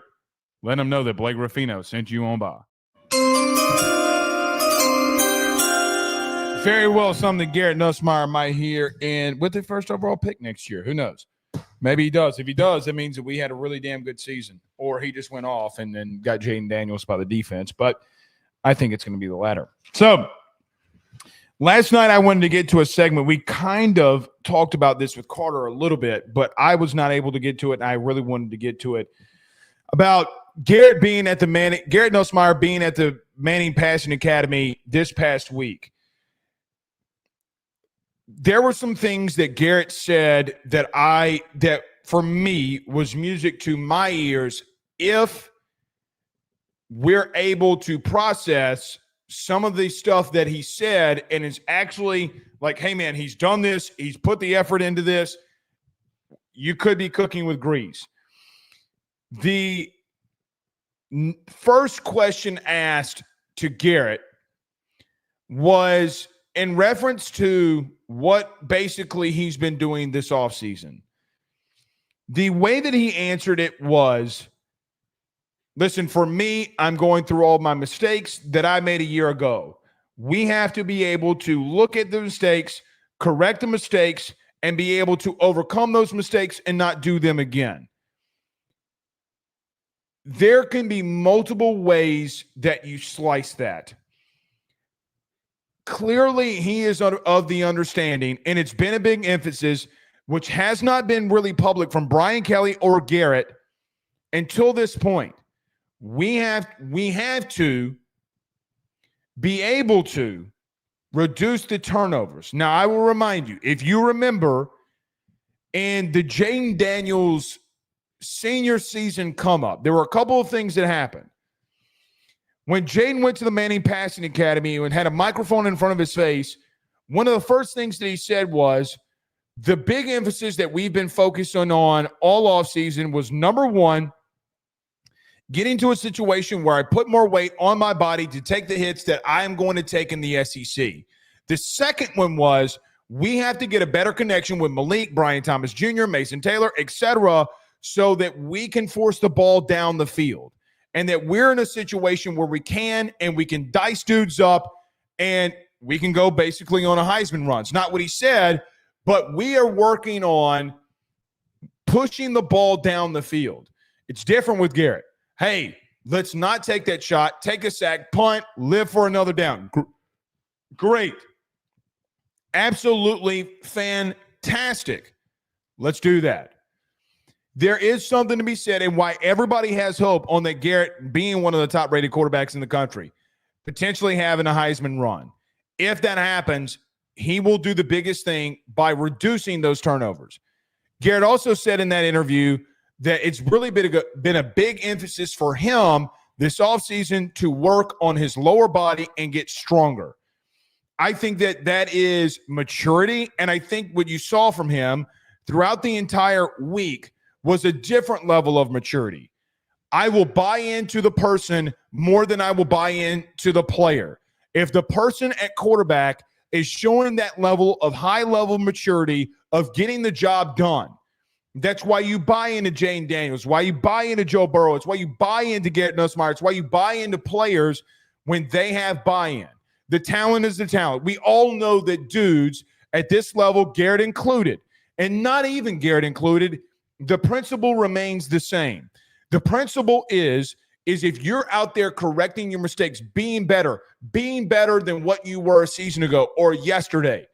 Let them know that Blake Ruffino sent you on by. Very well, something Garrett Nussmeier might hear in with the first overall pick next year. Who knows? Maybe he does. If he does, it means that we had a really damn good season. Or he just went off and then got Jaden Daniels by the defense. But I think it's going to be the latter. So last night I wanted to get to a segment. We kind of talked about this with Carter a little bit, but I was not able to get to it, and I really wanted to get to it. About Garrett Nussmeier being at the Manning Passing Academy this past week. There were some things that Garrett said that for me was music to my ears. If we're able to process some of the stuff that he said, and it's actually like, hey man, he's done this, he's put the effort into this. you could be cooking with grease. The first question asked to Garrett was in reference to what basically he's been doing this offseason. The way that he answered it was, listen, for me, I'm going through all my mistakes that I made a year ago. We have to be able to look at the mistakes, correct the mistakes, and be able to overcome those mistakes and not do them again. There can be multiple ways that you slice that. Clearly, he is of the understanding, and it's been a big emphasis, which has not been really public from Brian Kelly or Garrett until this point. We have to be able to reduce the turnovers. Now, I will remind you, if you remember in the Jaden Daniels senior season come up, there were a couple of things that happened. When Jaden went to the Manning Passing Academy and had a microphone in front of his face, one of the first things that he said was, the big emphasis that we've been focusing on all offseason was, number one, getting to a situation where I put more weight on my body to take the hits that I am going to take in the SEC. The second one was, we have to get a better connection with Malik, Brian Thomas Jr., Mason Taylor, etc., so that we can force the ball down the field and that we're in a situation where we can dice dudes up and we can go basically on a Heisman run. It's not what he said, but we are working on pushing the ball down the field. It's different with Garrett. Hey, let's not take that shot, take a sack, punt, live for another down. Great. Absolutely fantastic. Let's do that. There is something to be said and why everybody has hope on that Garrett being one of the top-rated quarterbacks in the country, potentially having a Heisman run. If that happens, he will do the biggest thing by reducing those turnovers. Garrett also said in that interview that it's really been a big emphasis for him this offseason to work on his lower body and get stronger. I think that is maturity, and I think what you saw from him throughout the entire week was a different level of maturity. I will buy into the person more than I will buy into the player. If the person at quarterback is showing that level of high-level maturity of getting the job done, that's why you buy into Jaden Daniels, why you buy into Joe Burrow, it's why you buy into Garrett Nussmeier, it's why you buy into players when they have buy-in. The talent is the talent. We all know that dudes at this level, Garrett included, and not even Garrett included, the principle remains the same. The principle is if you're out there correcting your mistakes, being better than what you were a season ago or yesterday.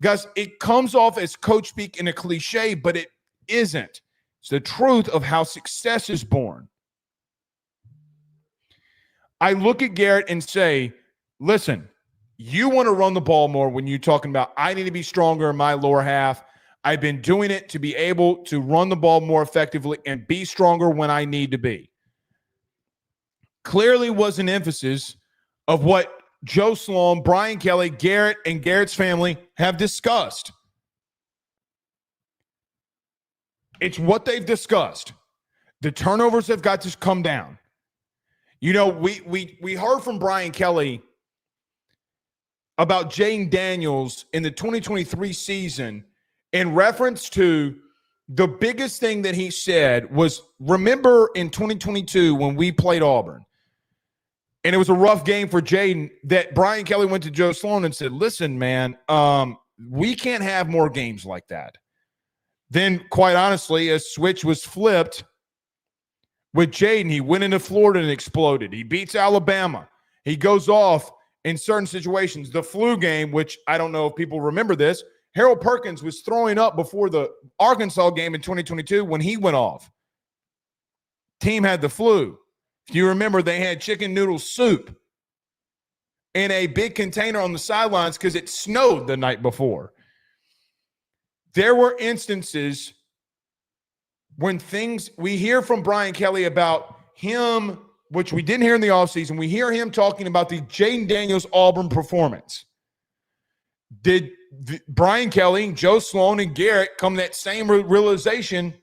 Guys, it comes off as coach speak in a cliche, but it isn't. It's the truth of how success is born. I look at Garrett and say, listen, you want to run the ball more when you're talking about I need to be stronger in my lower half. I've been doing it to be able to run the ball more effectively and be stronger when I need to be. Clearly was an emphasis of what Joe Sloan, Brian Kelly, Garrett, and Garrett's family have discussed. It's what they've discussed. The turnovers have got to come down. You know, we heard from Brian Kelly about Jaden Daniels in the 2023 season in reference to the biggest thing that he said was, remember in 2022 when we played Auburn, and it was a rough game for Jaden, that Brian Kelly went to Joe Sloan and said, listen, man, we can't have more games like that. Then, quite honestly, a switch was flipped with Jaden. He went into Florida and exploded. He beats Alabama. He goes off in certain situations. The flu game, which I don't know if people remember this, Harold Perkins was throwing up before the Arkansas game in 2022 when he went off. Team had the flu. If you remember, they had chicken noodle soup in a big container on the sidelines because it snowed the night before. There were instances when we hear from Brian Kelly about him, which we didn't hear in the offseason. We hear him talking about the Jaden Daniels Auburn performance. Did Brian Kelly, Joe Sloan, and Garrett come to that same realization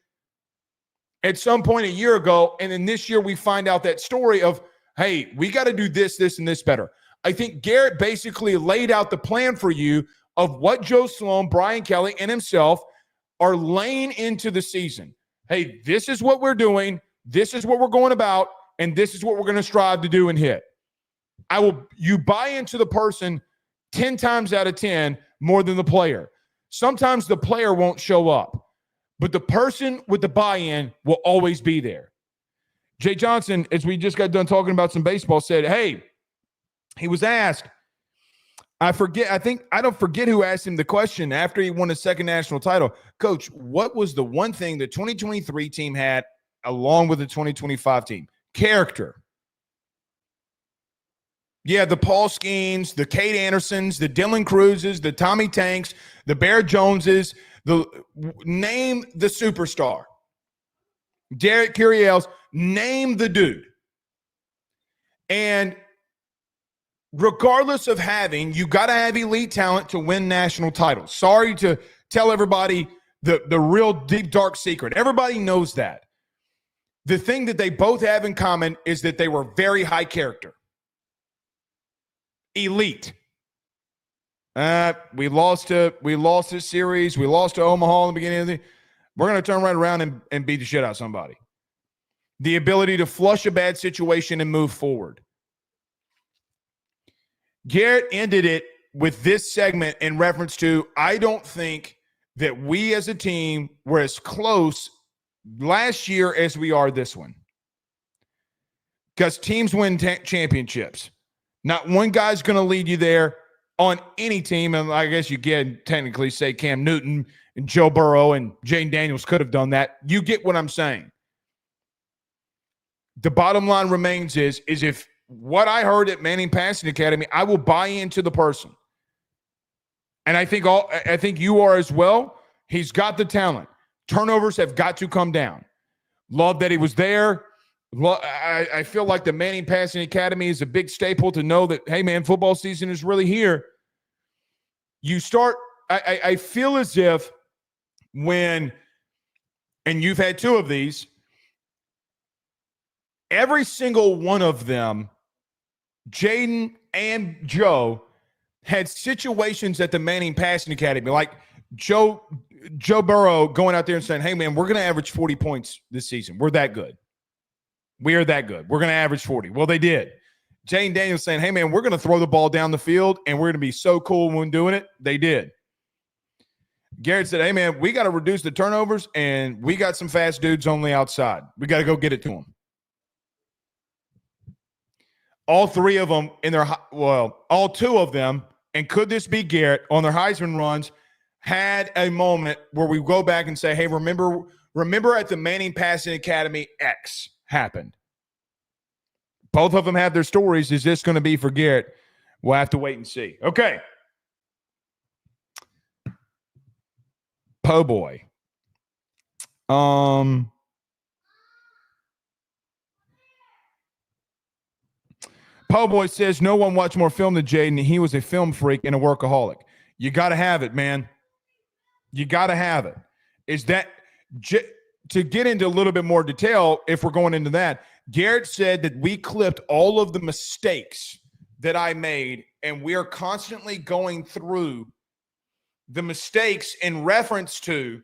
at some point a year ago? And then this year we find out that story of, hey, we got to do this, this, and this better. I think Garrett basically laid out the plan for you of what Joe Sloan, Brian Kelly, and himself are laying into the season. Hey, this is what we're doing. This is what we're going about. And this is what we're going to strive to do and hit. You buy into the person 10 times out of 10 more than the player. Sometimes the player won't show up, but the person with the buy-in will always be there. Jay Johnson, as we just got done talking about some baseball, said, hey, he was asked, I don't forget who asked him the question after he won his second national title. Coach, what was the one thing the 2023 team had along with the 2025 team? Character. Yeah, the Paul Skeens, the Kate Andersons, the Dylan Cruzes, the Tommy Tanks, the Bear Joneses, name the superstar. Derek Curiel's, name the dude. And regardless of you got to have elite talent to win national titles. Sorry to tell everybody the real deep, dark secret. Everybody knows that. The thing that they both have in common is that they were very high character. Elite. We lost a series. We lost to Omaha in the beginning of the. We're going to turn right around and beat the shit out of somebody. The ability to flush a bad situation and move forward. Garrett ended it with this segment in reference to, I don't think that we as a team were as close last year as we are this one. Because teams win championships. Not one guy's going to lead you there on any team. And I guess you can technically say Cam Newton and Joe Burrow and Jane Daniels could have done that. You get what I'm saying. The bottom line remains is if what I heard at Manning Passing Academy, I will buy into the person. And I think you are as well. He's got the talent. Turnovers have got to come down. Love that he was there. I feel like the Manning Passing Academy is a big staple to know that, hey, man, football season is really here. I feel as if and you've had two of these, every single one of them, Jaden and Joe, had situations at the Manning Passing Academy, like Joe Burrow going out there and saying, hey, man, we're going to average 40 points this season. We're that good. We are that good. We're going to average 40. Well, they did. Jane Daniels saying, hey, man, we're going to throw the ball down the field, and we're going to be so cool when doing it. They did. Garrett said, hey, man, we got to reduce the turnovers, and we got some fast dudes on the outside. We got to go get it to them. All three of them all two of them, and could this be Garrett, on their Heisman runs, had a moment where we go back and say, hey, remember at the Manning Passing Academy X happened. Both of them have their stories. Is this going to be for Garrett? We'll have to wait and see. Okay. Po' boy. Po' boy says no one watched more film than Jaden. He was a film freak and a workaholic. You got to have it, man. You got to have it. Is that to get into a little bit more detail, if we're going into that, Garrett said that we clipped all of the mistakes that I made, and we are constantly going through the mistakes in reference to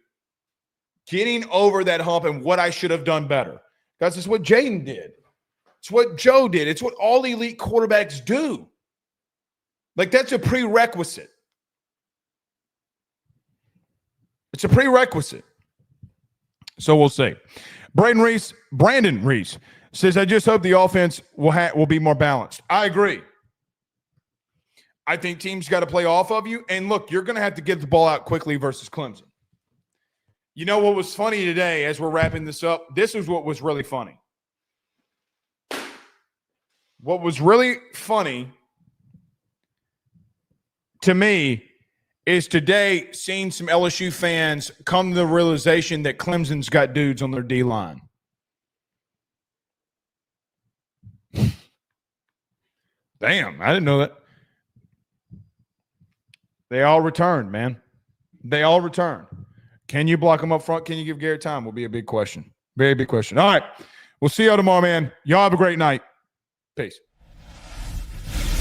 getting over that hump and what I should have done better. Because it's what Jaden did. It's what Joe did. It's what all elite quarterbacks do. Like, that's a prerequisite. It's a prerequisite. So we'll see. Brandon Reese says, I just hope the offense will be more balanced. I agree. I think teams got to play off of you. And look, you're going to have to get the ball out quickly versus Clemson. You know what was funny today as we're wrapping this up? This is what was really funny. What was really funny to me is today seeing some LSU fans come to the realization that Clemson's got dudes on their D-line. Damn, I didn't know that. They all return, man. They all return. Can you block them up front? Can you give Garrett time? Will be a big question. Very big question. All right. We'll see y'all tomorrow, man. Y'all have a great night. Peace.